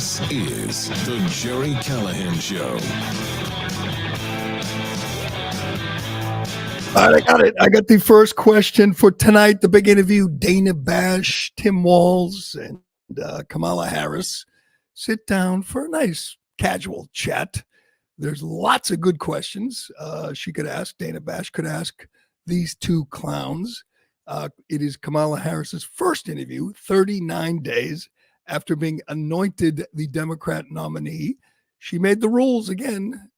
This is the Gerry Callahan Show. All right, I got it. I got the first question for tonight, the big interview. Dana Bash, Tim Walz, and Kamala Harris sit down for a nice casual chat. There's lots of good questions she could ask. Dana Bash could ask these two clowns. It is Kamala Harris's first interview, 39 days after being anointed the Democrat nominee. She made the rules again.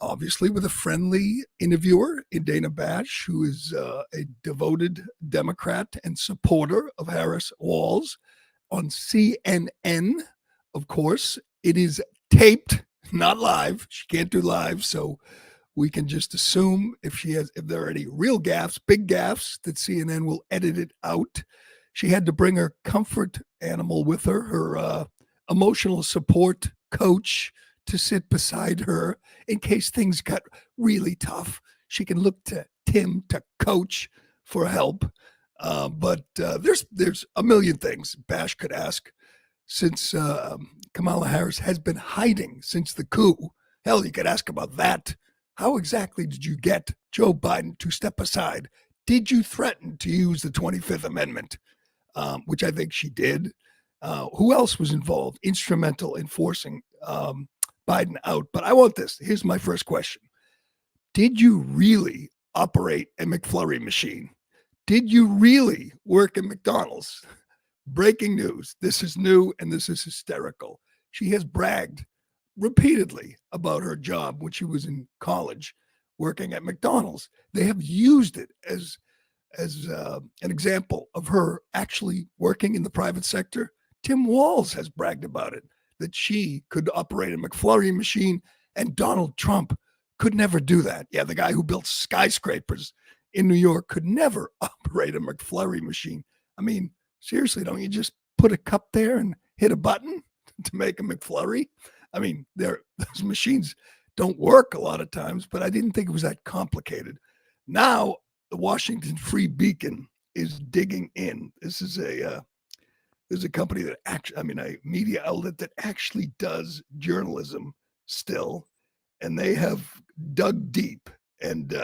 Obviously with a friendly interviewer in Dana Bash, who is a devoted Democrat and supporter of Harris Walz on CNN. Of course, it is taped, not live. She can't do live, so we can just assume if there are any real gaffes, big gaffes, that CNN will edit it out. She had to bring her comfort animal with her, her emotional support coach, to sit beside her in case things got really tough. She can look to Tim to coach for help. But there's a million things Bash could ask since Kamala Harris has been hiding since the coup. Hell, you could ask about that. How exactly did you get Joe Biden to step aside? Did you threaten to use the 25th Amendment, which I think she did? Who else was involved, instrumental in forcing Biden out? But I want this. Here's my first question. Did you really operate a McFlurry machine? Did you really work at McDonald's? Breaking news. This is new and this is hysterical. She has bragged repeatedly about her job when she was in college working at McDonald's. They have used it as an example of her actually working in the private sector. Tim Walz has bragged about it, that she could operate a McFlurry machine, and Donald Trump could never do that. Yeah, the guy who built skyscrapers in New York could never operate a McFlurry machine. I mean, seriously, don't you just put a cup there and hit a button to make a McFlurry? I mean, those machines don't work a lot of times, but I didn't think it was that complicated. Now, the Washington Free Beacon is digging in. This is there's a company that a media outlet that actually does journalism still, and they have dug deep, and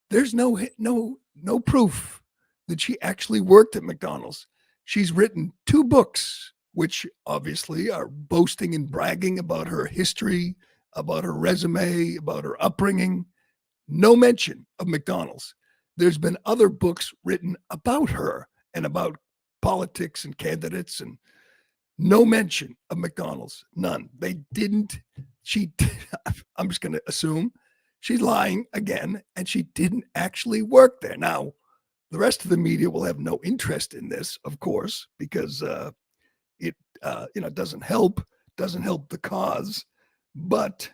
there's no proof that she actually worked at McDonald's. She's written 2 books, which obviously are boasting and bragging about her history, about her resume, about her upbringing. No mention of McDonald's. There's been other books written about her and about politics and candidates, and no mention of McDonald's. None. They didn't. I'm just going to assume she's lying again, and she didn't actually work there. Now, the rest of the media will have no interest in this, of course, because it doesn't help the cause. But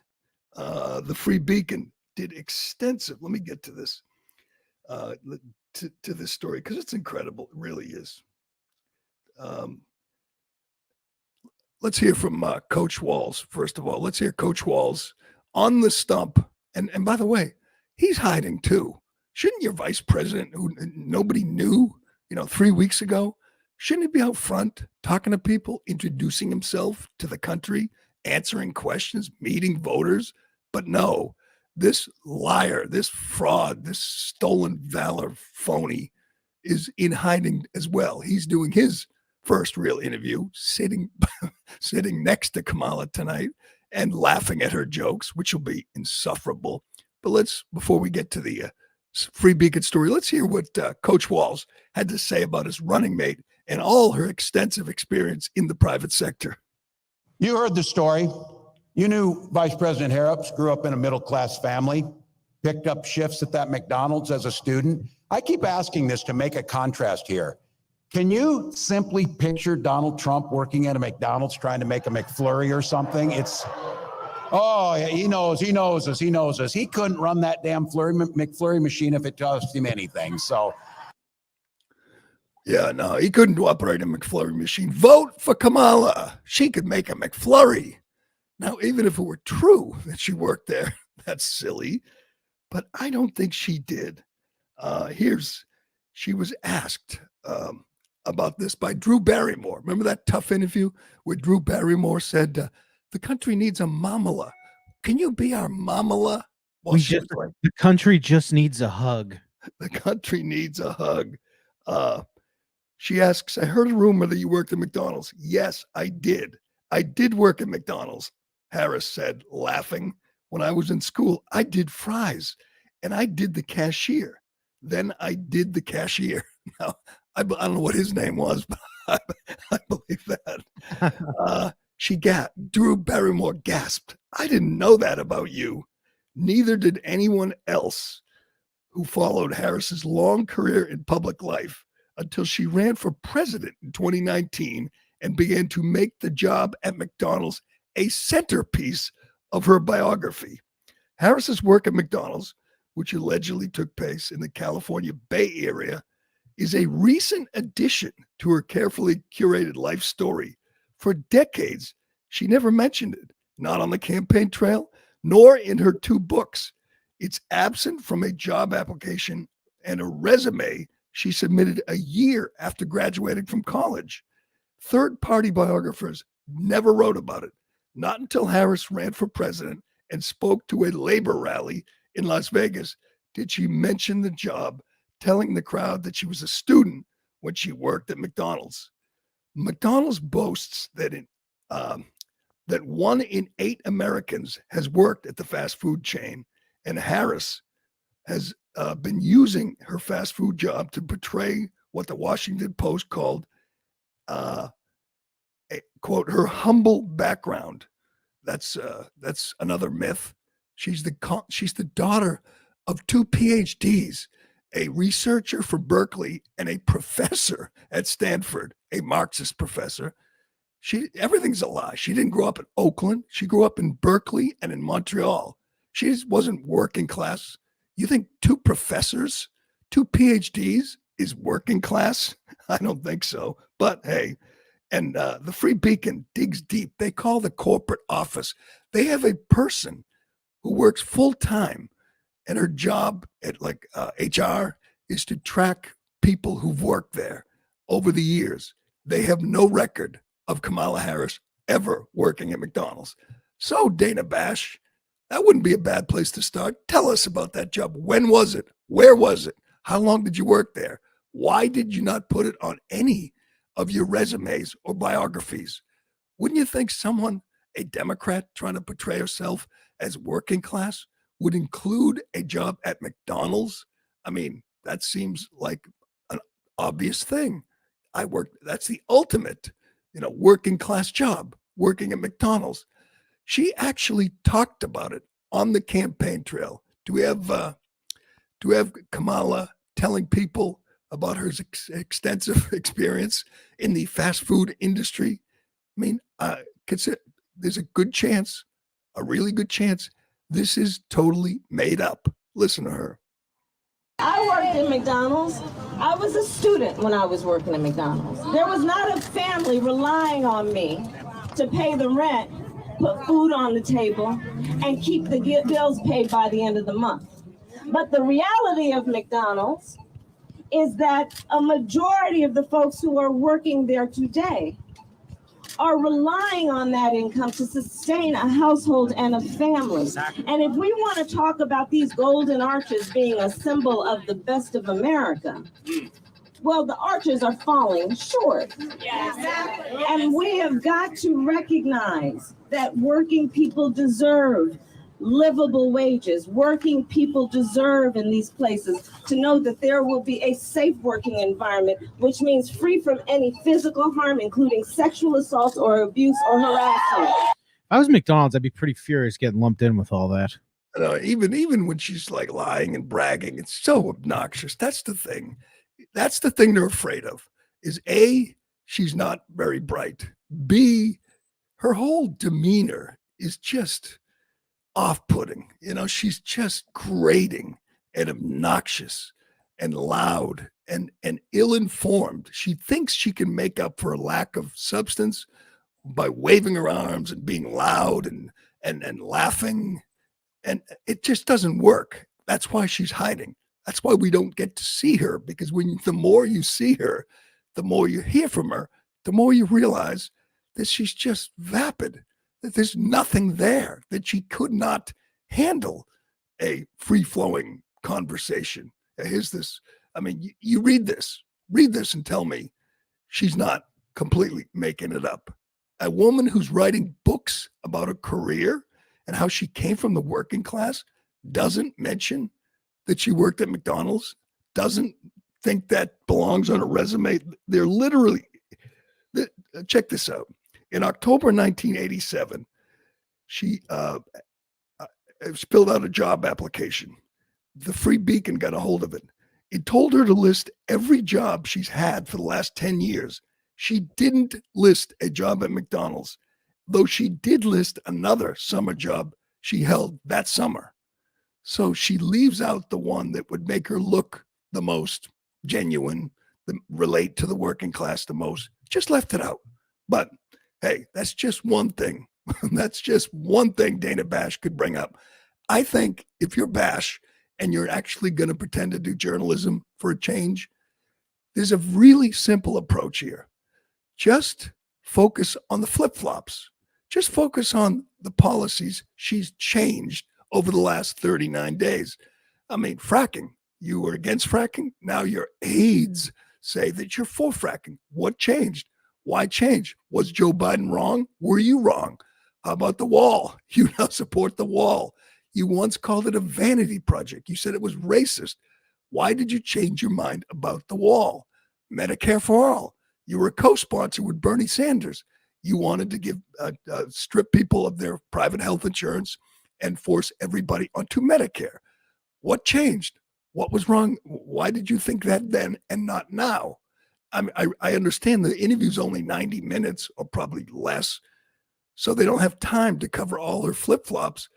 the Free Beacon did extensive. Let me get to this to this story because it's incredible. It really is. Let's hear from Coach Walz first of all. Let's hear Coach Walz on the stump. And by the way, he's hiding too. Shouldn't your vice president, who nobody knew, 3 weeks ago, shouldn't he be out front talking to people, introducing himself to the country, answering questions, meeting voters? But no, this liar, this fraud, this stolen valor phony is in hiding as well. He's doing his first real interview, sitting next to Kamala tonight and laughing at her jokes, which will be insufferable. But before we get to the Free Beacon story, let's hear what Coach Walz had to say about his running mate and all her extensive experience in the private sector. You heard the story. You knew Vice President Harris grew up in a middle-class family, picked up shifts at that McDonald's as a student. I keep asking this to make a contrast here. Can you simply picture Donald Trump working at a McDonald's trying to make a McFlurry or something? He knows us. He couldn't run that damn McFlurry machine if it cost him anything. So, yeah, no, he couldn't operate a McFlurry machine. Vote for Kamala. She could make a McFlurry. Now, even if it were true that she worked there, that's silly. But I don't think she did. She was asked about this by Drew Barrymore. Remember that tough interview where Drew Barrymore said, the country needs a mamala. Can you be our mamala? Well, The country just needs a hug. the country needs a hug. She asks, I heard a rumor that you worked at McDonald's. Yes, I did. I did work at McDonald's, Harris said, laughing. When I was in school, I did fries and I did the cashier. Then I did the cashier. Now, I don't know what his name was, but I believe that. Drew Barrymore gasped. I didn't know that about you. Neither did anyone else who followed Harris's long career in public life until she ran for president in 2019 and began to make the job at McDonald's a centerpiece of her biography. Harris's work at McDonald's, which allegedly took place in the California Bay Area, is a recent addition to her carefully curated life story. For decades, she never mentioned it, not on the campaign trail, nor in her 2 books. It's absent from a job application and a resume she submitted a year after graduating from college. Third-party biographers never wrote about it, not until Harris ran for president and spoke to a labor rally in Las Vegas did she mention the job, telling the crowd that she was a student when she worked at McDonald's. McDonald's boasts that that 1 in 8 Americans has worked at the fast food chain, and Harris has been using her fast food job to portray what the Washington Post called, quote, her humble background. That's another myth. She's the daughter of 2 PhDs, a researcher for Berkeley and a professor at Stanford, a Marxist professor. Everything's a lie. She didn't grow up in Oakland. She grew up in Berkeley and in Montreal. She just wasn't working class. You think 2 professors, 2 PhDs is working class? I don't think so. But hey, and the Free Beacon digs deep. They call the corporate office. They have a person who works full time, and her job at HR is to track people who've worked there over the years. They have no record of Kamala Harris ever working at McDonald's. So Dana Bash, that wouldn't be a bad place to start. Tell us about that job. When was it? Where was it? How long did you work there? Why did you not put it on any of your resumes or biographies? Wouldn't you think someone, a Democrat trying to portray herself as working class, would include a job at McDonald's? I mean, that seems like an obvious thing. That's the ultimate, working class job, working at McDonald's. She actually talked about it on the campaign trail. Do we have Kamala telling people about her extensive experience in the fast food industry? I mean, there's a good chance, a really good chance, this is totally made up. Listen to her. I worked at McDonald's. I was a student when I was working at McDonald's. There was not a family relying on me to pay the rent, put food on the table, and keep the bills paid by the end of the month. But the reality of McDonald's is that a majority of the folks who are working there today are relying on that income to sustain a household and a family. Exactly. And if we want to talk about these golden arches being a symbol of the best of America, well, the arches are falling short. Yeah, exactly. And we have got to recognize that working people deserve livable wages. Working people deserve in these places to know that there will be a safe working environment, which means free from any physical harm, including sexual assault or abuse or harassment. If I was McDonald's, I'd be pretty furious getting lumped in with all that. Even when she's like lying and bragging, it's so obnoxious. That's the thing. That's the thing they're afraid of, is A, she's not very bright. B, her whole demeanor is just off-putting. She's just grating and obnoxious and loud and ill-informed. She thinks she can make up for a lack of substance by waving her arms and being loud and laughing. And it just doesn't work. That's why she's hiding. That's why we don't get to see her, because the more you see her, the more you hear from her, the more you realize that she's just vapid, that there's nothing there, that she could not handle a free-flowing conversation. Here's this. I mean, you read this and tell me she's not completely making it up. A woman who's writing books about her career and how she came from the working class doesn't mention that she worked at McDonald's, doesn't think that belongs on a resume. They're literally, check this out. In October 1987, she spilled out a job application. The Free Beacon got a hold of it. It told her to list every job she's had for the last 10 years. She didn't list a job at McDonald's, though she did list another summer job she held that summer. So she leaves out the one that would make her look the most genuine, relate to the working class the most. Just left it out. But hey, that's just one thing. That's just one thing Dana Bash could bring up. I think if you're Bash and you're actually going to pretend to do journalism for a change, there's a really simple approach here. Just focus on the flip-flops. Just focus on the policies she's changed over the last 39 days. I mean, fracking. You were against fracking. Now your aides say that you're for fracking. What changed? Why change? Was Joe Biden wrong? Were you wrong? How about the wall? You now support the wall. You once called it a vanity project. You said it was racist. Why did you change your mind about the wall? Medicare for all. You were a co-sponsor with Bernie Sanders. You wanted to give strip people of their private health insurance and force everybody onto Medicare. What changed? What was wrong? Why did you think that then and not now? I mean, I understand the interview's only 90 minutes or probably less, so they don't have time to cover all her flip-flops.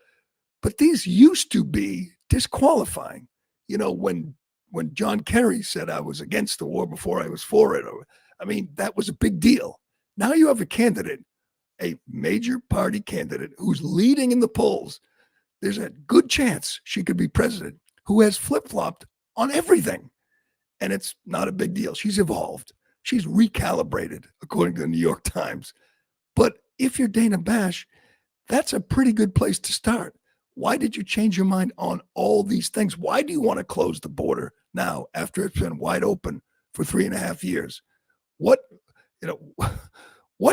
But these used to be disqualifying. You know, when John Kerry said I was against the war before I was for it, I mean, that was a big deal. Now you have a candidate, a major party candidate who's leading in the polls. There's a good chance she could be president, who has flip-flopped on everything. And it's not a big deal. She's evolved. She's recalibrated, according to the New York Times. But if you're Dana Bash, that's a pretty good place to start. Why did you change your mind on all these things? Why do you want to close the border now after it's been wide open for 3.5 years? What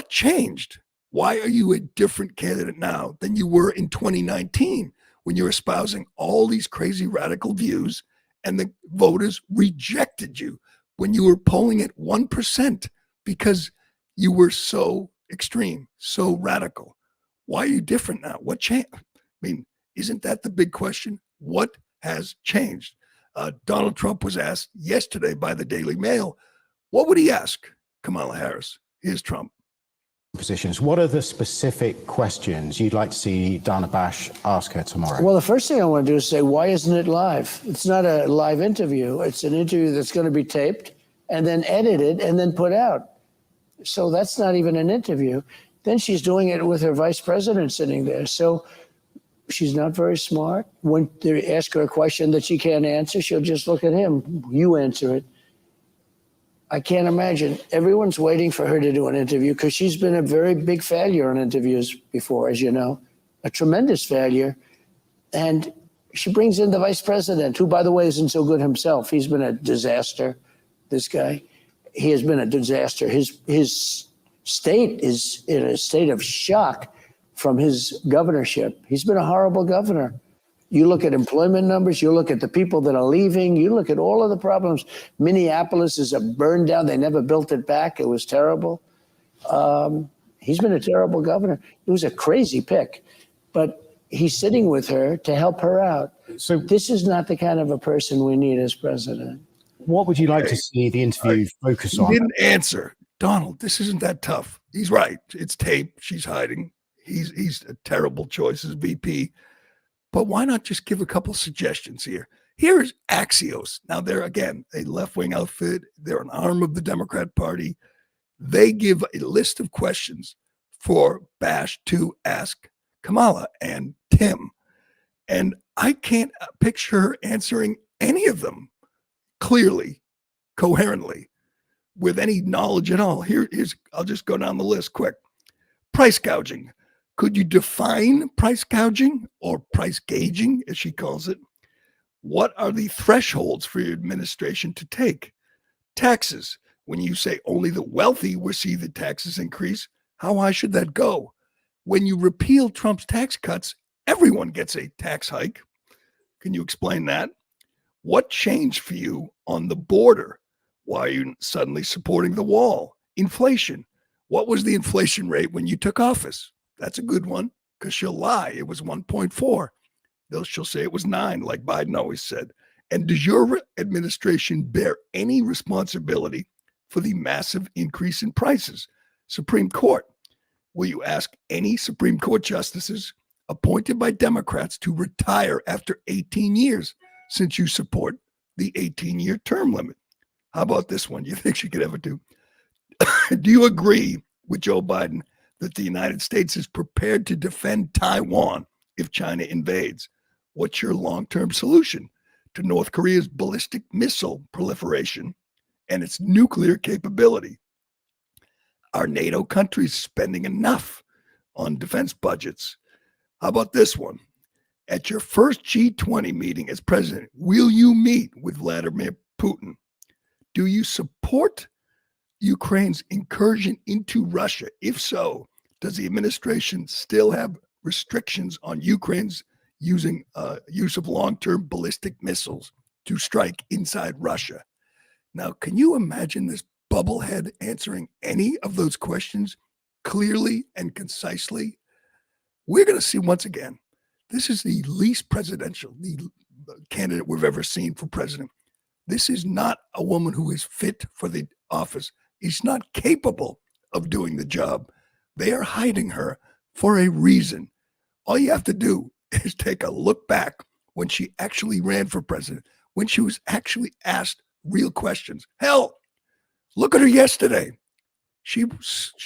changed? Why are you a different candidate now than you were in 2019 when you're espousing all these crazy radical views and the voters rejected you when you were polling at 1% because you were so extreme, so radical? Why are you different now? What changed? I mean, isn't that the big question? What has changed? Donald Trump was asked yesterday by the Daily Mail, what would he ask Kamala Harris? Here's Trump. Positions. What are the specific questions you'd like to see Dana Bash ask her tomorrow? Well, the first thing I want to do is say, why isn't it live? It's not a live interview. It's an interview that's going to be taped and then edited and then put out. So that's not even an interview. Then she's doing it with her vice president sitting there. So she's not very smart. When they ask her a question that she can't answer, she'll just look at him. You answer it. I can't imagine. Everyone's waiting for her to do an interview because she's been a very big failure on interviews before, as you know, a tremendous failure. And she brings in the vice president, who, by the way, isn't so good himself. He's been a disaster, this guy. He has been a disaster. His state is in a state of shock from his governorship. He's been a horrible governor. You look at employment numbers, you look at the people that are leaving, you look at all of the problems. Minneapolis is a burn down. They never built it back. It was terrible. He's been a terrible governor. It was a crazy pick, but he's sitting with her to help her out. So this is not the kind of a person we need as president. What would you like to see the interview focus on? He didn't answer. Donald, this isn't that tough. He's right. It's tape. She's hiding. He's a terrible choice as VP. But why not just give a couple suggestions here? Here is Axios. Now, they're, again, a left-wing outfit. They're an arm of the Democrat Party. They give a list of questions for Bash to ask Kamala and Tim. And I can't picture her answering any of them clearly, coherently. with any knowledge at all. I'll just go down the list quick. Price gouging. Could you define price gouging or price gauging, as she calls it? What are the thresholds for your administration to take? Taxes. When you say only the wealthy will see the taxes increase, how high should that go? When you repeal Trump's tax cuts, everyone gets a tax hike. Can you explain that? What changed for you on the border? Why are you suddenly supporting the wall? Inflation. What was the inflation rate when you took office? That's a good one, because she'll lie. It was 1.4. She'll say it was 9, like Biden always said. And does your administration bear any responsibility for the massive increase in prices? Supreme Court. Will you ask any Supreme Court justices appointed by Democrats to retire after 18 years, since you support the 18-year term limit? How about this one? You think she could ever do? Do you agree with Joe Biden that the United States is prepared to defend Taiwan if China invades? What's your long-term solution to North Korea's ballistic missile proliferation and its nuclear capability? Are NATO countries spending enough on defense budgets? How about this one? At your first G20 meeting as president, will you meet with Vladimir Putin? Do you support Ukraine's incursion into Russia? If so, does the administration still have restrictions on Ukraine's use of long-term ballistic missiles to strike inside Russia? Now, can you imagine this bubblehead answering any of those questions clearly and concisely? We're going to see once again, this is the least presidential, the candidate we've ever seen for president. This is not a woman who is fit for the office. She's not capable of doing the job. They are hiding her for a reason. All you have to do is take a look back when she actually ran for president, when she was actually asked real questions. Hell, look at her yesterday. She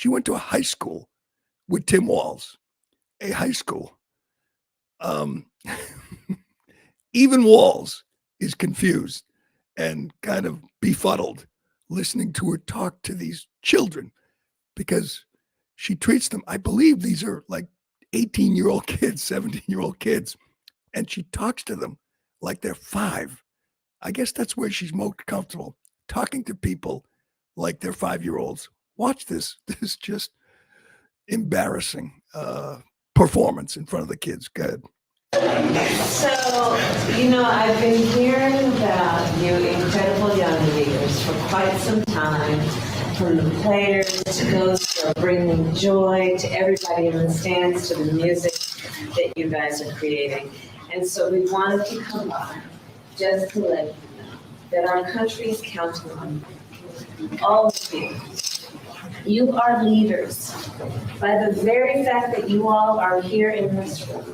went to a high school with Tim Walz, a high school. Even Walz is confused and kind of befuddled listening to her talk to these children, because she treats them, I believe these are like 18-year-old kids, 17-year-old kids, and she talks to them like they're 5. I guess that's where she's most comfortable, talking to people like they're 5-year-olds. Watch this. This is just embarrassing performance in front of the kids. Go ahead. So, I've been hearing about you incredible young leaders for quite some time, from the players to those who are bringing joy to everybody in the stands, to the music that you guys are creating. And so we wanted to come by just to let you know that our country is counting on you, all of you. You are leaders. By the very fact that you all are here in this room,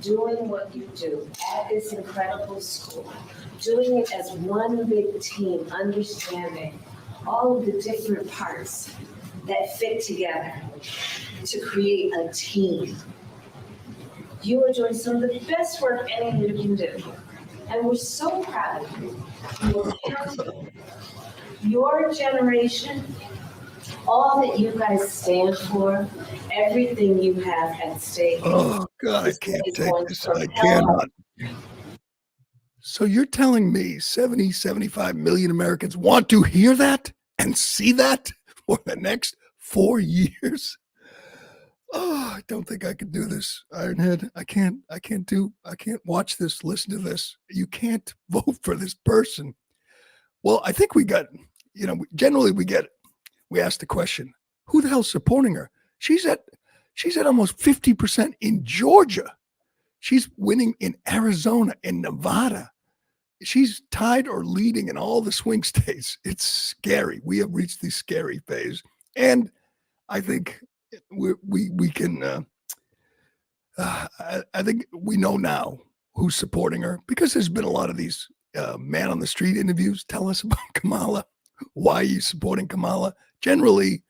doing what you do at this incredible school, doing it as one big team, understanding all of the different parts that fit together to create a team. You are doing some of the best work any leader can do. And we're so proud of you. You are counting. Your generation, all that you guys stand for, everything you have at stake. Oh, God, I can't take this. I cannot. So you're telling me 70, 75 million Americans want to hear that and see that for the next 4 years? Oh, I don't think I can do this, Ironhead. I can't watch this, listen to this. You can't vote for this person. Well, I think we got, generally we get it. We ask the question, who the hell's supporting her? She's at almost 50% in Georgia. She's winning in Arizona and Nevada. She's tied or leading in all the swing states. It's scary. We have reached the scary phase. And I think we can, I think we know now who's supporting her, because there's been a lot of these man on the street interviews. Tell us about Kamala. Why are you supporting Kamala? Generally,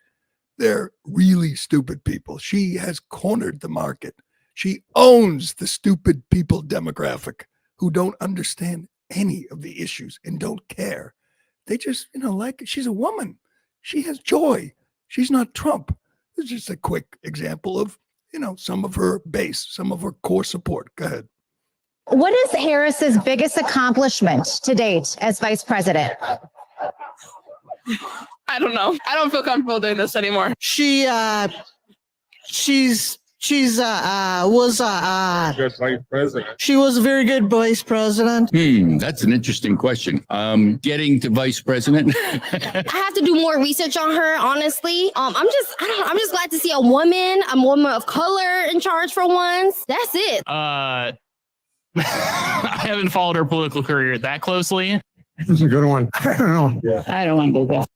they're really stupid people. She has cornered the market. She owns the stupid people demographic who don't understand any of the issues and don't care. they just, like, she's a woman. She has joy. She's not Trump. It's just a quick example of, some of her base, some of her core support. Go ahead. What is Harris's biggest accomplishment to date as vice president? I don't know. I don't feel comfortable doing this anymore. She was vice president. She was a very good vice president. That's an interesting question. Getting to vice president. I have to do more research on her, honestly. I'm just glad to see a woman of color in charge for once. That's it. I haven't followed her political career that closely. That's a good one. I don't know. Yeah. I don't want to do that.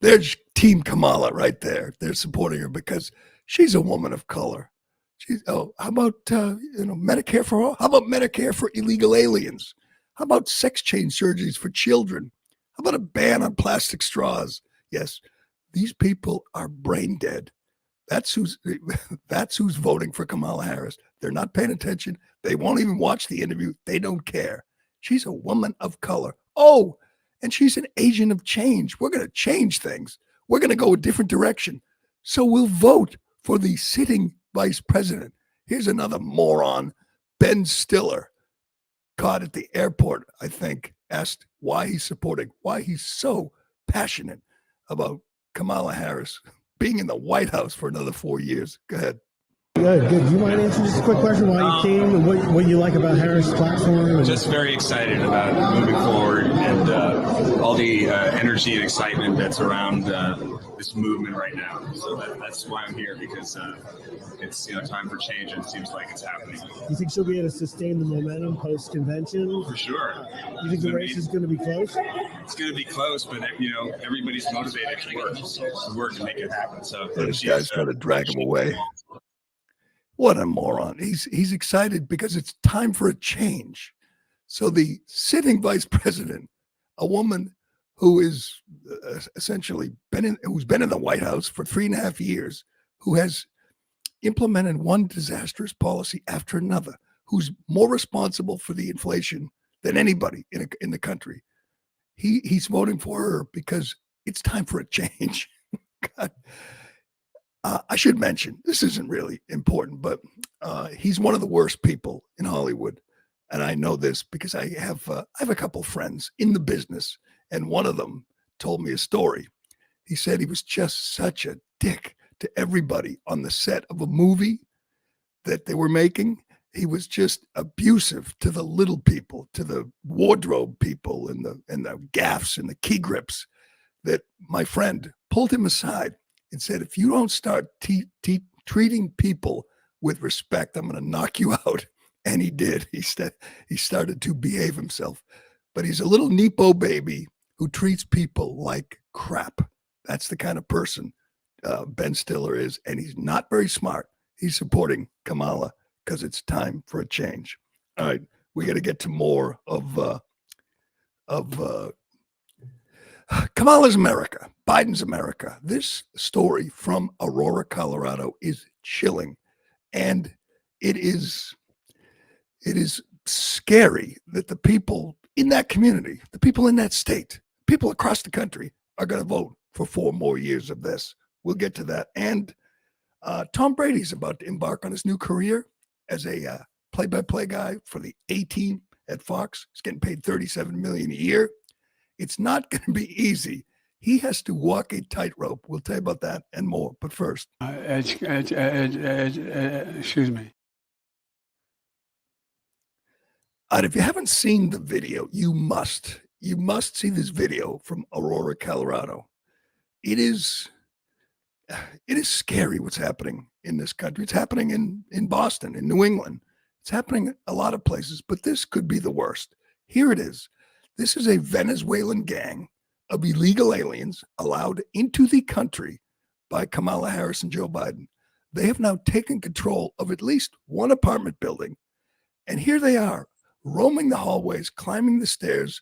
There's Team Kamala right there. They're supporting her because she's a woman of color. How about Medicare for all? How about Medicare for illegal aliens? How about sex change surgeries for children? How about a ban on plastic straws? Yes, these people are brain dead. That's who's voting for Kamala Harris. They're not paying attention. They won't even watch the interview. They don't care. She's a woman of color. Oh, and she's an agent of change. We're going to change things. We're going to go a different direction. So we'll vote for the sitting vice president. Here's another moron, Ben Stiller, caught at the airport, I think, asked why he's so passionate about Kamala Harris being in the White House for another 4 years. Go ahead. Good. Do you mind answering just a quick question why you came and what you like about Harris' platform? Just very excited about moving forward and all the energy and excitement that's around this movement right now. So that's why I'm here, because it's time for change and it seems like it's happening. You think she'll be able to sustain the momentum post-convention? For sure. You think the race is going to be close? It's going to be close, but everybody's motivated to work and make it happen. So this guy's trying to drag him away. What a moron. He's excited because it's time for a change. So the sitting vice president, a woman who is essentially who's been in the White House for 3.5 years, who has implemented one disastrous policy after another, who's more responsible for the inflation than anybody in the country. He's voting for her because it's time for a change. God. I should mention, this isn't really important, but he's one of the worst people in Hollywood. And I know this because I have a couple friends in the business, and one of them told me a story. He said he was just such a dick to everybody on the set of a movie that they were making. He was just abusive to the little people, to the wardrobe people and the gaffs and the key grips, that my friend pulled him aside and said, if you don't start treating people with respect, I'm going to knock you out. And he did. He started to behave himself. But he's a little Nepo baby who treats people like crap. That's the kind of person Ben Stiller is. And he's not very smart. He's supporting Kamala because it's time for a change. All right. We got to get to more of Kamala's America, Biden's America. This story from Aurora, Colorado is chilling. And it is scary that the people in that community, the people in that state, people across the country are going to vote for 4 more years of this. We'll get to that. And Tom Brady's about to embark on his new career as a play-by-play guy for the A-Team at Fox. He's getting paid $37 million a year. It's not going to be easy. He has to walk a tightrope. We'll tell you about that and more. But first, excuse me. If you haven't seen the video, you must see this video from Aurora, Colorado. It is scary what's happening in this country. It's happening in Boston, in New England. It's happening a lot of places, but this could be the worst. Here it is. This is a Venezuelan gang of illegal aliens allowed into the country by Kamala Harris and Joe Biden. They have now taken control of at least one apartment building. And here they are, roaming the hallways, climbing the stairs,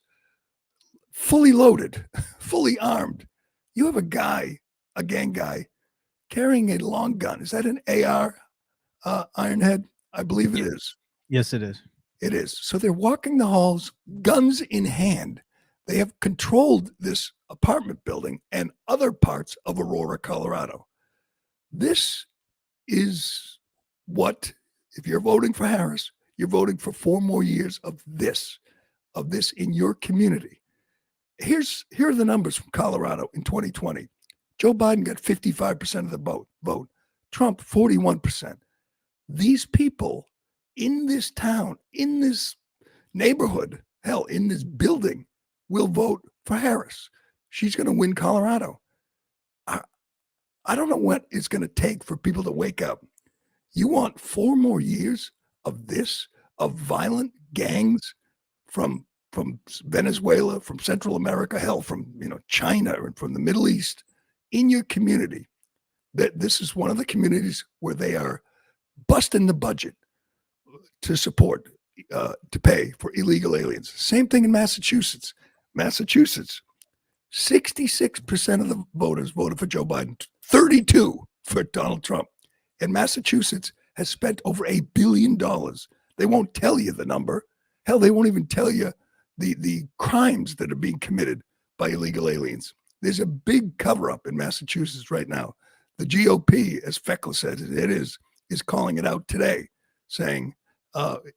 fully loaded, fully armed. You have a gang guy, carrying a long gun. Is that an AR, Ironhead? I believe it is. Yes, it is. It is. So they're walking the halls, guns in hand. They have controlled this apartment building and other parts of Aurora, Colorado. This is what, if you're voting for Harris, you're voting for 4 more years of this in your community. Here are the numbers from Colorado in 2020. Joe Biden got 55% of the vote. Trump, 41%. These people in this town, in this neighborhood, hell, in this building, will vote for Harris. She's going to win Colorado. I don't know what it's going to take for people to wake up. You want 4 more years of this, of violent gangs from Venezuela, from Central America, hell, from China, and from the Middle East in your community. That this is one of the communities where they are busting the budget to support, to pay for illegal aliens. Same thing in Massachusetts. 66% of the voters voted for Joe Biden, 32 for Donald Trump. And Massachusetts has spent over $1 billion. They won't tell you the number. Hell, they won't even tell you the crimes that are being committed by illegal aliens. There's a big cover-up in Massachusetts right now. The GOP, as Fekla said, it is calling it out today, saying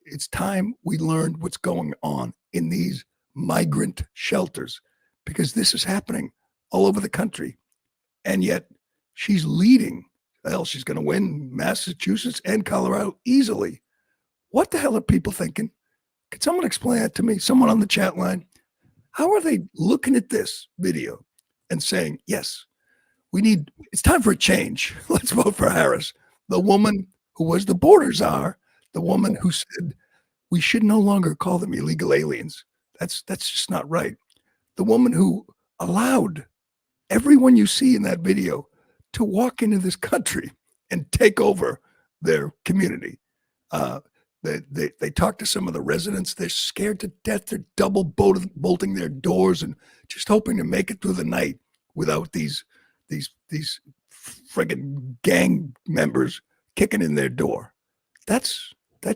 it's time we learned what's going on in these migrant shelters, because this is happening all over the country. And yet she's leading. Hell, she's going to win Massachusetts and Colorado easily. What the hell are people thinking? Can someone explain that to me? Someone on the chat line. How are they looking at this video and saying, yes, it's time for a change. Let's vote for Harris. The woman who was the border czar, the woman who said we should no longer call them illegal aliens. That's just not right. The woman who allowed everyone you see in that video to walk into this country and take over their community. They talk to some of the residents. They're scared to death. They're double bolting their doors and just hoping to make it through the night without these friggin' gang members kicking in their door. That's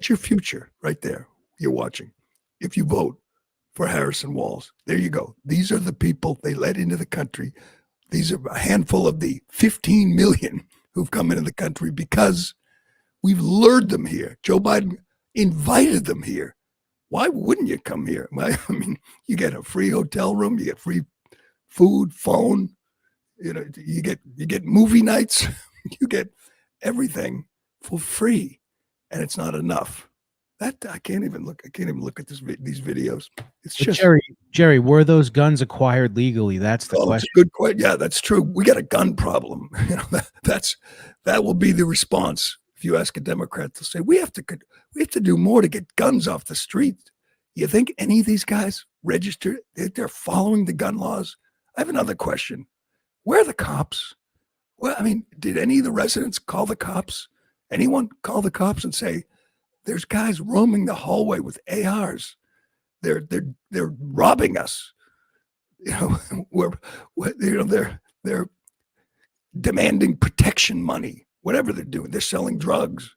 your future right there. You're watching. If you vote for Harrison Walls, there you go. These are the people they let into the country. These are a handful of the 15 million who've come into the country because we've lured them here. Joe Biden invited them here. Why wouldn't you come here? I mean, you get a free hotel room, you get free food, phone, you get movie nights, you get everything for free, and it's not enough. That I can't even look at these videos. It's just Jerry, were those guns acquired legally? That's the question. Good question. Yeah, that's true. We got a gun problem. That will be the response. If you ask a Democrat, they'll say we have to do more to get guns off the street. You think any of these guys registered? They're following the gun laws? I have another question. Where are the cops? Well, I mean, did any of the residents call the cops? Anyone call the cops and say, there's guys roaming the hallway with ARs. They're robbing us. They're demanding protection money, whatever they're doing. They're selling drugs,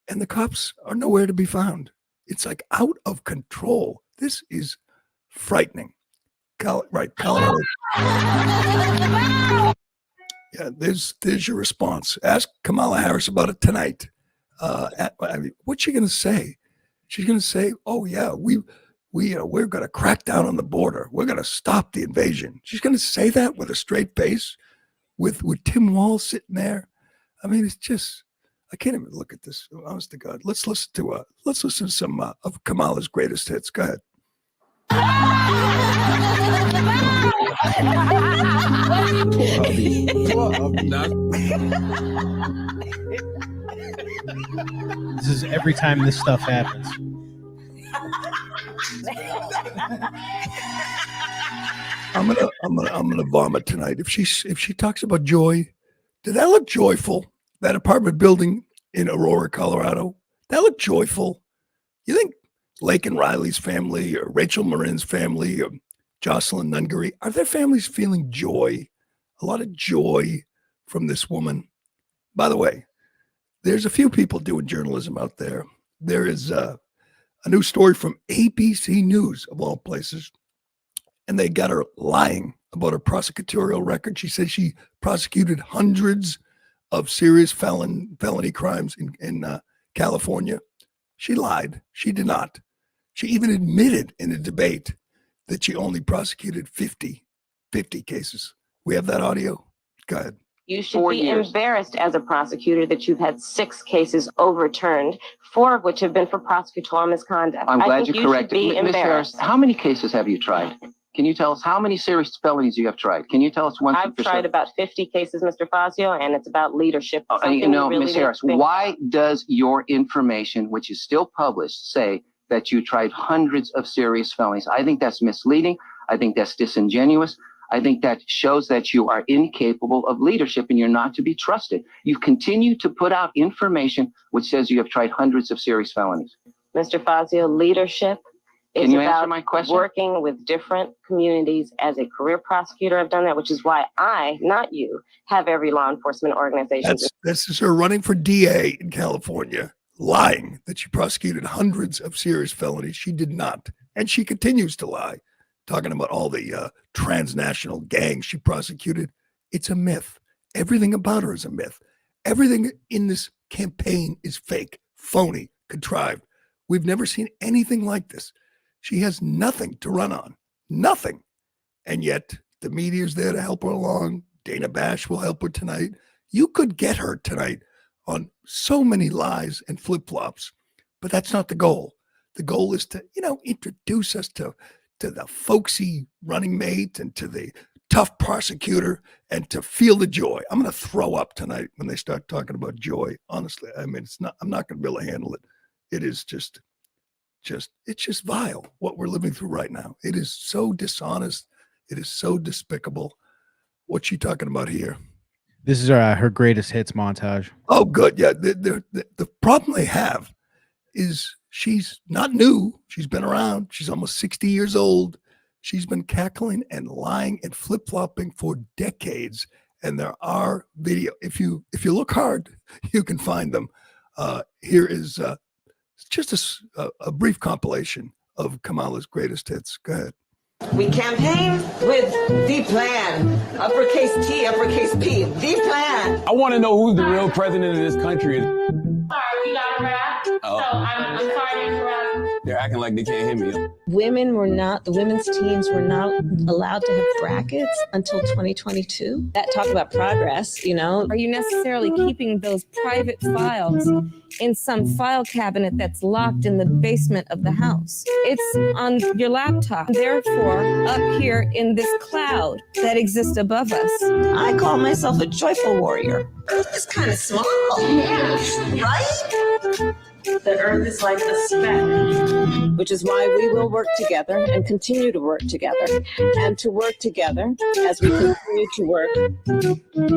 and the cops are nowhere to be found. It's like out of control. This is frightening. Colorado. Yeah, there's your response. Ask Kamala Harris about it tonight. What's she going to say? She's going to say, "Oh yeah, we're going to crack down on the border. We're going to stop the invasion." She's going to say that with a straight face, with Tim Walz sitting there. I mean, it's just I can't even look at this. Honest to God, let's listen to some of Kamala's greatest hits. Go ahead. This is every time this stuff happens. I'm gonna vomit tonight. If she talks about joy, did that look joyful? That apartment building in Aurora, Colorado, that looked joyful. You think Laken Riley's family or Rachel Marin's family or Jocelyn Nungaray, are their families feeling joy? A lot of joy from this woman. By the way, there's a few people doing journalism out there. There is A new story from ABC News, of all places. And they got her lying about her prosecutorial record. She said she prosecuted hundreds of serious felony crimes in California. She lied. She did not. She even admitted in a debate that she only prosecuted 50 cases. We have that audio. Go ahead. You should be embarrassed as a prosecutor that you've had 6 cases overturned, 4 of which have been for prosecutorial misconduct. I'm glad you you corrected should be Ms. Harris, embarrassed. how many cases have you tried? Can you tell us how many serious felonies you have tried? Can you tell us one? I've tried about 50 cases, Mr. Fazio, and it's about leadership. You know, Ms. Harris, why does your information, which is still published, say that you tried hundreds of serious felonies? I think that's misleading. I think that's disingenuous. I think that shows that you are incapable of leadership and you're not to be trusted. You've continued to put out information which says you have tried hundreds of serious felonies. Mr. Fazio, leadership Can is you answer about my question? working with different communities. As a career prosecutor, I've done that, which is why I, not you, have every law enforcement organization. This is her running for DA in California, lying that she prosecuted hundreds of serious felonies. She did not. And she continues to lie, talking about all the transnational gangs she prosecuted. It's a myth. Everything about her is a myth. Everything in this campaign is fake, phony, contrived. We've never seen anything like this. She has nothing to run on, nothing. And yet the media is there to help her along. Dana Bash will help her tonight. You could get her tonight on so many lies and flip-flops, but that's not the goal. The goal is to, introduce us to the folksy running mate and to the tough prosecutor and to feel the joy. I'm going to throw up tonight when they start talking about joy. Honestly, I mean, I'm not going to be able to handle it. It is it's just vile what we're living through right now. It is so dishonest. It is so despicable. What's she talking about here? This is her greatest hits montage. Oh, good. Yeah. The problem they have is she's not new. She's been around. She's almost 60 years old. She's been cackling and lying and flip-flopping for decades. And there are video. If you look hard, you can find them. Here is just a brief compilation of Kamala's greatest hits. Go ahead. We campaign with the plan. Uppercase T, uppercase P. The plan. I want to know who the real president of this country is. Sorry, we got a rap. Oh. So I'm sorry to interrupt. They're acting like they can't hear me. The women's teams were not allowed to have brackets until 2022. That talk about progress, Are you necessarily keeping those private files in some file cabinet that's locked in the basement of the house? It's on your laptop, therefore up here in this cloud that exists above us. I call myself a joyful warrior. Earth is kind of small. Yeah. Right? The earth is like a speck, which is why we will work together and continue to work together, and to work together as we continue to work,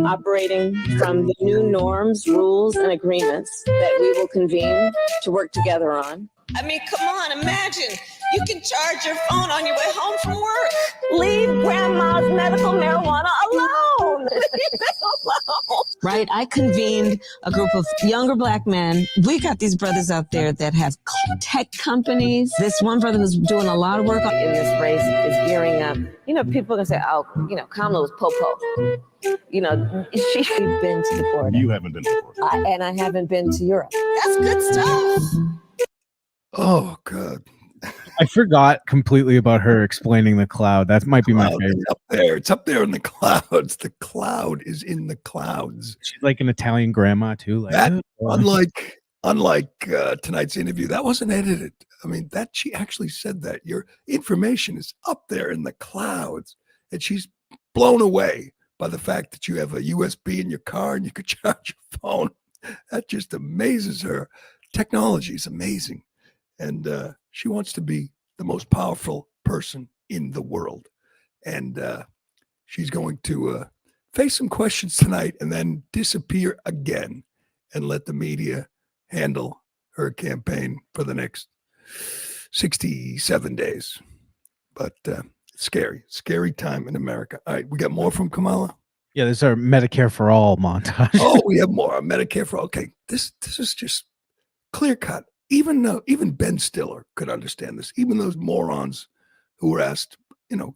operating from the new norms, rules, and agreements that we will convene to work together on. I mean, come on, imagine. You can charge your phone on your way home from work. Leave grandma's medical marijuana alone. Right? I convened a group of younger Black men. We got these brothers out there that have tech companies. This one brother who's doing a lot of work in this race is gearing up. People are going to say, Kamala was po-po. She's been to the border. You haven't been to the border. And I haven't been to Europe. That's good stuff. Oh, God. I forgot completely about her explaining the cloud. That might be my favorite. It's up there. It's up there in the clouds. The cloud is in the clouds. She's like an Italian grandma too. Like, that, unlike tonight's interview, that wasn't edited. I mean, that she actually said that your information is up there in the clouds, and she's blown away by the fact that you have a USB in your car and you could charge your phone. That just amazes her. Technology is amazing. And she wants to be the most powerful person in the world. And she's going to face some questions tonight and then disappear again and let the media handle her campaign for the next 67 days. But scary time in America. All right, we got more from Kamala? Yeah, this is our Medicare for All montage. Oh, we have more Medicare for All. Okay, this is just clear cut. even Ben Stiller could understand this. Even those morons who were asked,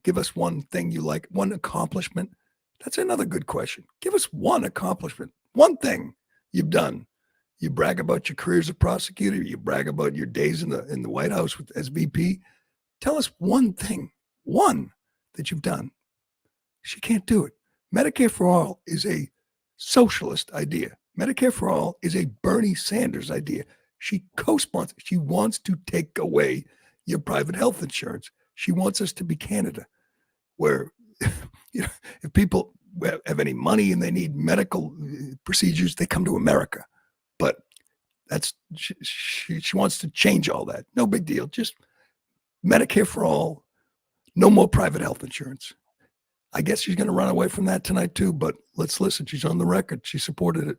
give us one thing you like, one accomplishment. That's another good question. Give us one accomplishment, one thing you've done. You brag about your career as a prosecutor. You brag about your days in the White House as VP. Tell us one thing, one that you've done. She can't do it. Medicare for all is a socialist idea. Medicare for all is a Bernie Sanders idea. She co-sponsors. She wants to take away your private health insurance. She wants us to be Canada, where if people have any money and they need medical procedures, they come to America. But she wants to change all that. No big deal. Just Medicare for all. No more private health insurance. I guess she's going to run away from that tonight too, but let's listen. She's on the record. She supported it.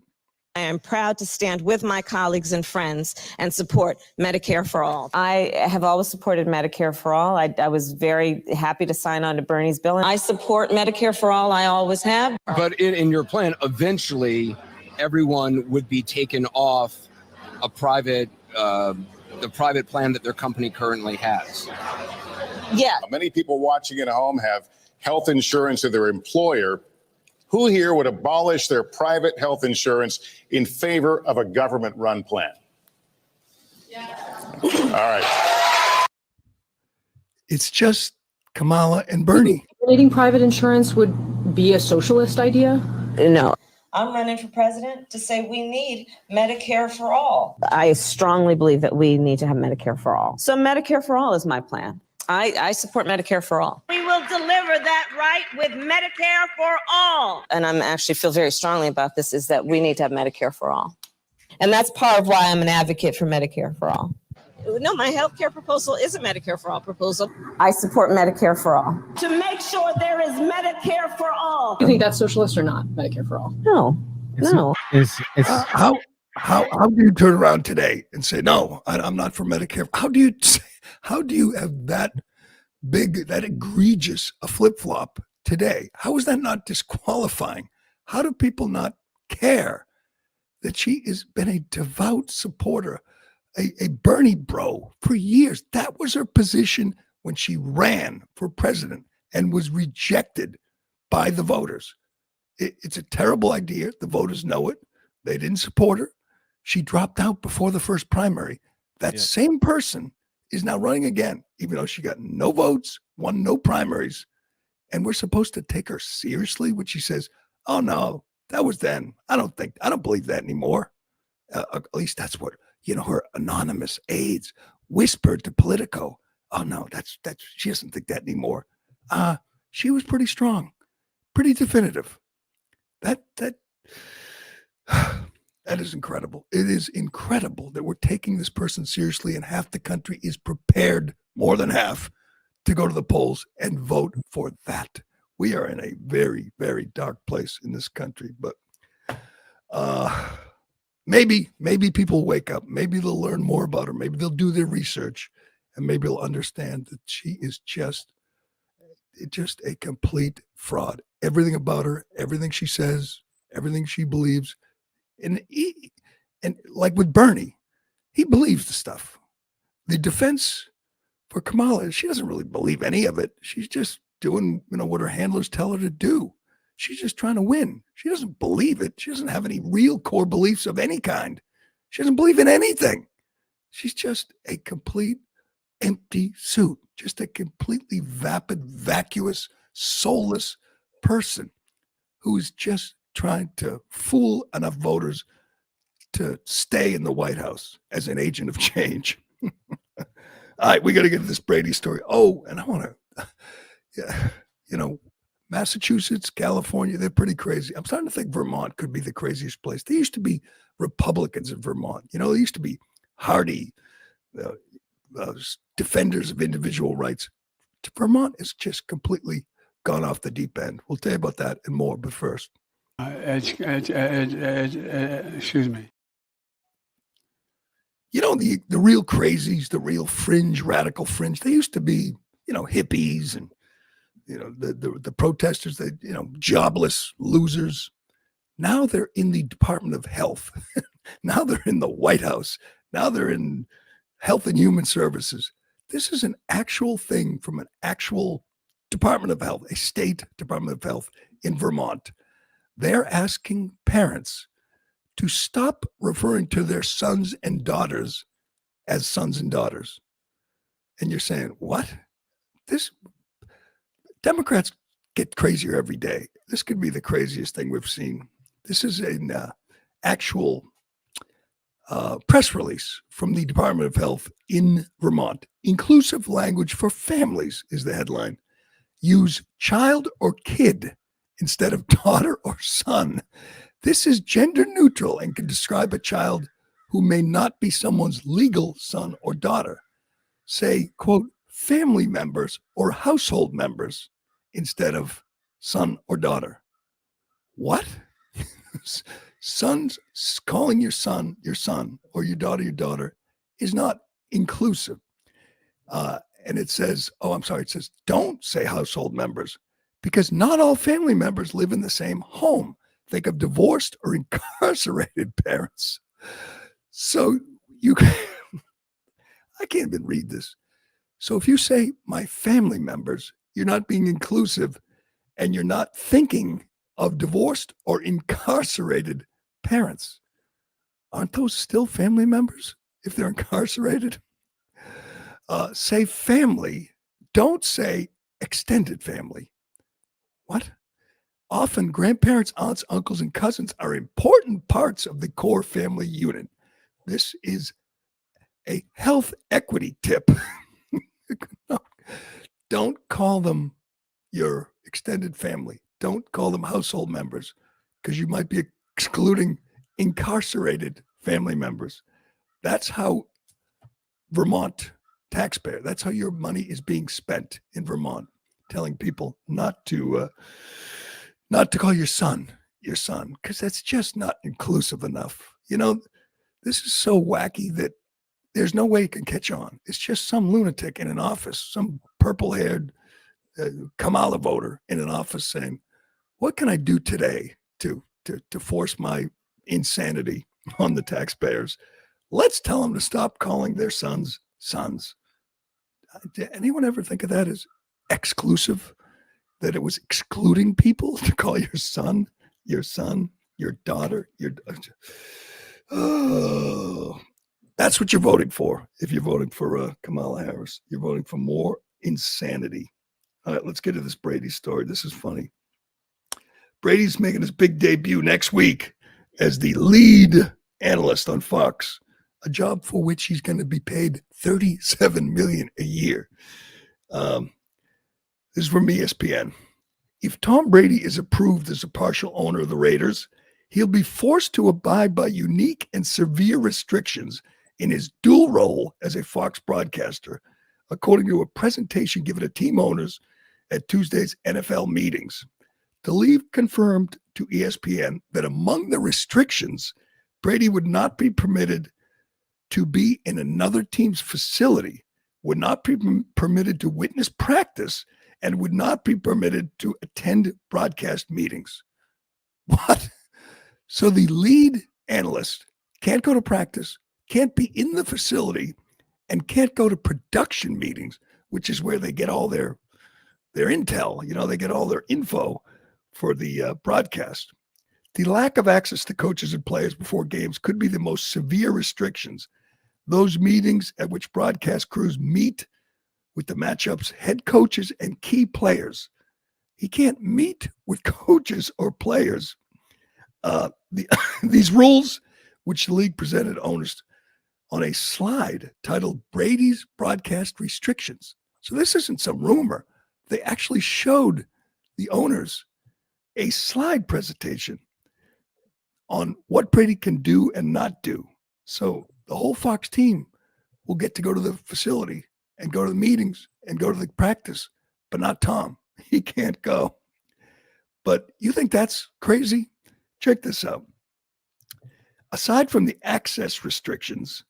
I am proud to stand with my colleagues and friends and support Medicare for all. I have always supported Medicare for all. I was very happy to sign on to Bernie's bill. I support Medicare for all. I always have. But in your plan, eventually everyone would be taken off a private, the private plan that their company currently has. Yeah. Many people watching at home have health insurance of their employer. Who here would abolish their private health insurance in favor of a government-run plan? Yeah. All right. It's just Kamala and Bernie. Eliminating private insurance would be a socialist idea? No. I'm running for president to say we need Medicare for all. I strongly believe that we need to have Medicare for all. So Medicare for all is my plan. I support Medicare for all. We will deliver that right with Medicare for all. And I'm actually feel very strongly about this, is that we need to have Medicare for all. And that's part of why I'm an advocate for Medicare for all. No, my health care proposal is a Medicare for all proposal. I support Medicare for all. To make sure there is Medicare for all. Do you think that's socialist or not, Medicare for all? No, no. How do you turn around today and say, no, I'm not for Medicare? How do you have that big, that egregious a flip-flop today? How is that not disqualifying? How do people not care that she has been a devout supporter, a Bernie bro for years? That was her position when she ran for president and was rejected by the voters. It's a terrible idea. The voters know it. They didn't support her. She dropped out before the first primary. That same person is now running again, even though she got no votes, won no primaries. And we're supposed to take her seriously when she says, oh no, that was then. I don't believe that anymore. At least that's what, her anonymous aides whispered to Politico. Oh no, that's she doesn't think that anymore. She was pretty strong, pretty definitive. That is incredible. It is incredible that we're taking this person seriously, and half the country is prepared, more than half, to go to the polls and vote for that. We are in a very, very dark place in this country, but maybe people wake up. Maybe they'll learn more about her. Maybe they'll do their research, and maybe they'll understand that she is just a complete fraud. Everything about her, everything she says, everything she believes. And like with Bernie, he believes the stuff. The defense for Kamala, she doesn't really believe any of it. She's just doing, what her handlers tell her to do. She's just trying to win. She doesn't believe it. She doesn't have any real core beliefs of any kind. She doesn't believe in anything. She's just a complete empty suit, just a completely vapid, vacuous, soulless person who is just trying to fool enough voters to stay in the White House as an agent of change. All right, we got to get to this Brady story. Oh, and I want to, Massachusetts, California, they're pretty crazy. I'm starting to think Vermont could be the craziest place. There used to be Republicans in Vermont. There used to be hardy defenders of individual rights. Vermont is just completely gone off the deep end. We'll tell you about that and more, but first. Excuse me. The real crazies, the real fringe, radical fringe, they used to be, hippies and, the protesters, jobless losers. Now they're in the Department of Health. Now they're in the White House. Now they're in, Health and Human Services. This is an actual thing from an actual Department of Health, a state Department of Health in Vermont. They're asking parents to stop referring to their sons and daughters as sons and daughters. And you're saying, what? This Democrats get crazier every day. This could be the craziest thing we've seen. This is an actual press release from the Department of Health in Vermont. Inclusive language for families is the headline. Use child or kid instead of daughter or son. This is gender neutral and can describe a child who may not be someone's legal son or daughter. Say, quote, family members or household members instead of son or daughter. What? Sons, calling your son, or your daughter is not inclusive. And it says, it says, don't say household members, because not all family members live in the same home. Think of divorced or incarcerated parents. So I can't even read this. So if you say my family members, you're not being inclusive, and you're not thinking of divorced or incarcerated parents. Aren't those still family members if they're incarcerated? Say family. Don't say extended family. What? Often grandparents, aunts, uncles, and cousins are important parts of the core family unit. This is a health equity tip. Don't call them your extended family. Don't call them household members, because you might be excluding incarcerated family members. That's how Vermont taxpayer, that's how your money is being spent in Vermont, telling people not to call your son, because that's just not inclusive enough. You know, this is so wacky that there's no way it can catch on. It's just some lunatic in an office, some purple-haired Kamala voter in an office saying, what can I do today to force my insanity on the taxpayers? Let's tell them to stop calling their sons sons. Did anyone ever think of that as exclusive? That it was excluding people to call your son, your daughter, oh, that's what you're voting for. If you're voting for Kamala Harris, you're voting for more insanity. All right, let's get to this Brady story. This is funny. Brady's making his big debut next week as the lead analyst on Fox, a job for which he's going to be paid $37 million a year. This is from ESPN. If Tom Brady is approved as a partial owner of the Raiders, he'll be forced to abide by unique and severe restrictions in his dual role as a Fox broadcaster, according to a presentation given to team owners at Tuesday's NFL meetings. The league confirmed to ESPN that among the restrictions, Brady would not be permitted to be in another team's facility, would not be permitted to witness practice, and would not be permitted to attend broadcast meetings. What? So the lead analyst can't go to practice, can't be in the facility, and can't go to production meetings, which is where they get all their intel. You know, they get all their info for the broadcast. The lack of access to coaches and players before games could be the most severe restrictions. Those meetings at which broadcast crews meet with the matchup's head coaches and key players. He can't meet with coaches or players. These rules, which the league presented owners on a slide titled Brady's Broadcast Restrictions. So this isn't some rumor. They actually showed the owners a slide presentation on what Brady can do and not do. So the whole Fox team will get to go to the facility and go to the meetings and go to the practice, but not Tom. He can't go. But you think that's crazy? Check this out. Aside from the access restrictions,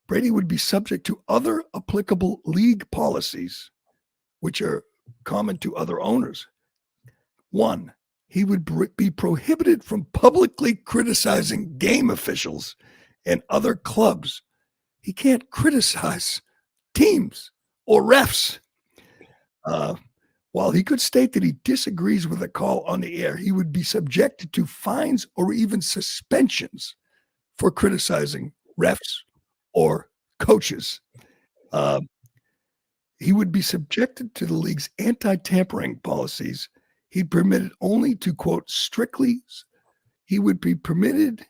Brady would be subject to other applicable league policies, which are common to other owners. One, he would be prohibited from publicly criticizing game officials and other clubs he can't criticize teams or refs. While he could state that he disagrees with a call on the air, he would be subjected to fines or even suspensions for criticizing refs or coaches. He would be subjected to the league's anti-tampering policies. He would be permitted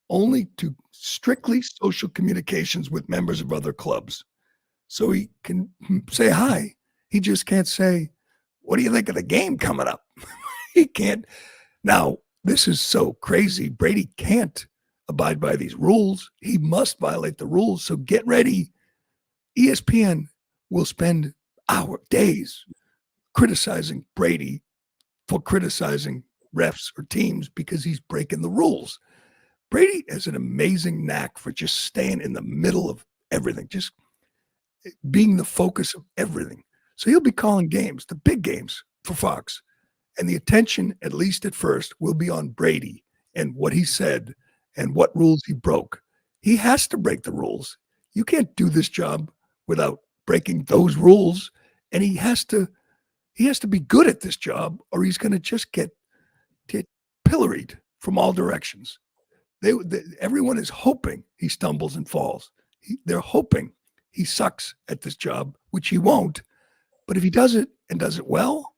only to strictly social communications with members of other clubs. So he can say hi. He just can't say, what do you think of the game coming up? He can't. Now, this is so crazy. Brady can't abide by these rules. He must violate the rules. So get ready. ESPN will spend days criticizing Brady for criticizing refs or teams because he's breaking the rules. Brady has an amazing knack for just staying in the middle of everything, just being the focus of everything. So he'll be calling games, the big games for Fox, and the attention, at least at first, will be on Brady and what he said and what rules he broke. He has to break the rules. You can't do this job without breaking those rules, and he has to be good at this job, or he's going to just get pilloried from all directions. Everyone is hoping he stumbles and falls. They're hoping he sucks at this job, which he won't. But if he does it and does it well,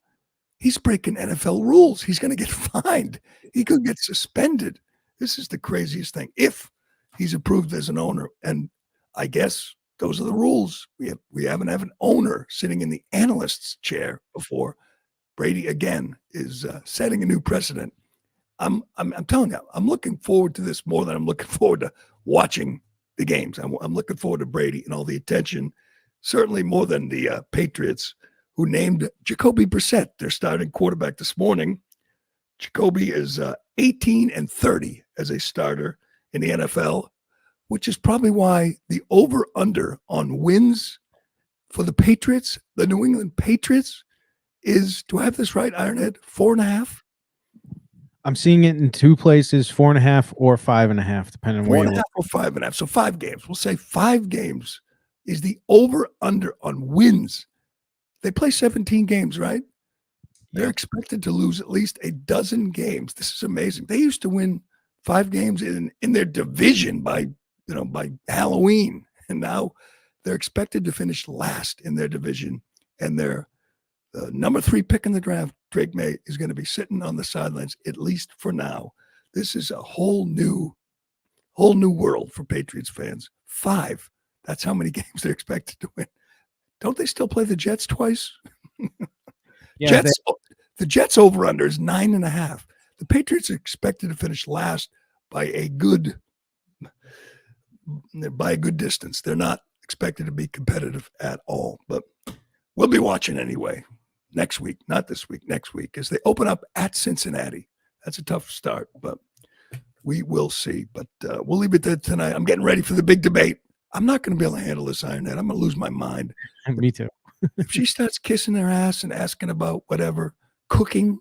he's breaking NFL rules. He's going to get fined. He could get suspended. This is the craziest thing. If he's approved as an owner, and I guess those are the rules. We haven't had an owner sitting in the analyst's chair before. Brady again is setting a new precedent. I'm telling you, I'm looking forward to this more than I'm looking forward to watching the games. I'm looking forward to Brady and all the attention, certainly more than the Patriots, who named Jacoby Brissett their starting quarterback this morning. Jacoby is 18-30 as a starter in the NFL, which is probably why the over-under on wins for the Patriots, the New England Patriots, is, do I have this right, Ironhead, 4.5? I'm seeing it in two places, 4.5 or 5.5, depending on where you 4.5 look. or 5.5. So 5 games. We'll say 5 games is the over-under on wins. They play 17 games, right? They're expected to lose at least a dozen games. This is amazing. They used to win 5 games in their division by Halloween, and now they're expected to finish last in their division. And their number 3 pick in the draft, Drake May, is going to be sitting on the sidelines, at least for now. This is a whole new world for Patriots fans. 5. That's how many games they're expected to win. Don't they still play the Jets twice? Yeah, The Jets over-under is 9.5. The Patriots are expected to finish last by a good distance. They're not expected to be competitive at all, but we'll be watching anyway. Next week, not this week, next week, as they open up at Cincinnati. That's a tough start, but we will see. But we'll leave it there tonight. I'm getting ready for the big debate. I'm not going to be able to handle this, Ironhead. I'm going to lose my mind. Me too. If she starts kissing their ass and asking about whatever, cooking,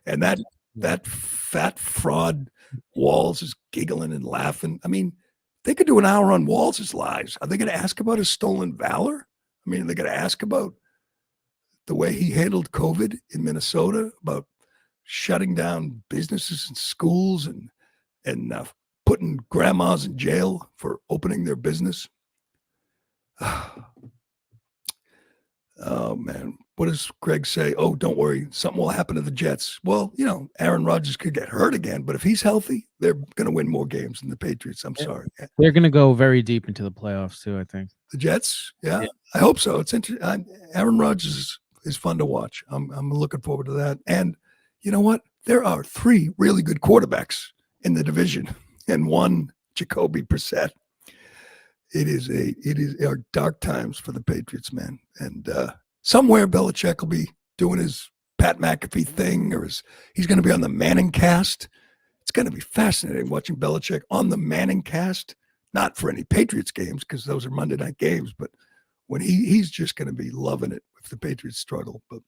and that fat fraud Walls is giggling and laughing. I mean, they could do an hour on Walls' lives. Are they going to ask about his stolen valor? I mean, they're going to ask about the way he handled COVID in Minnesota, about shutting down businesses and schools and putting grandmas in jail for opening their business. Oh, man. What does Greg say? Oh, don't worry. Something will happen to the Jets. Well, Aaron Rodgers could get hurt again, but if he's healthy, they're going to win more games than the Patriots. I'm sorry. They're going to go very deep into the playoffs, too, I think. The Jets? Yeah. I hope so. It's interesting. Aaron Rodgers is fun to watch. I'm looking forward to that. And you know what? There are 3 really good quarterbacks in the division and 1 Jacoby Brissett. It are dark times for the Patriots, man. And somewhere Belichick will be doing his Pat McAfee thing, or he's going to be on the Manning cast. It's going to be fascinating watching Belichick on the Manning cast, not for any Patriots games because those are Monday night games, but when he's just going to be loving it if the Patriots struggle. But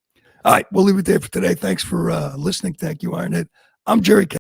all right, we'll leave it there for today. Thanks for listening. Thank you, Ironhead. I'm Jerry K.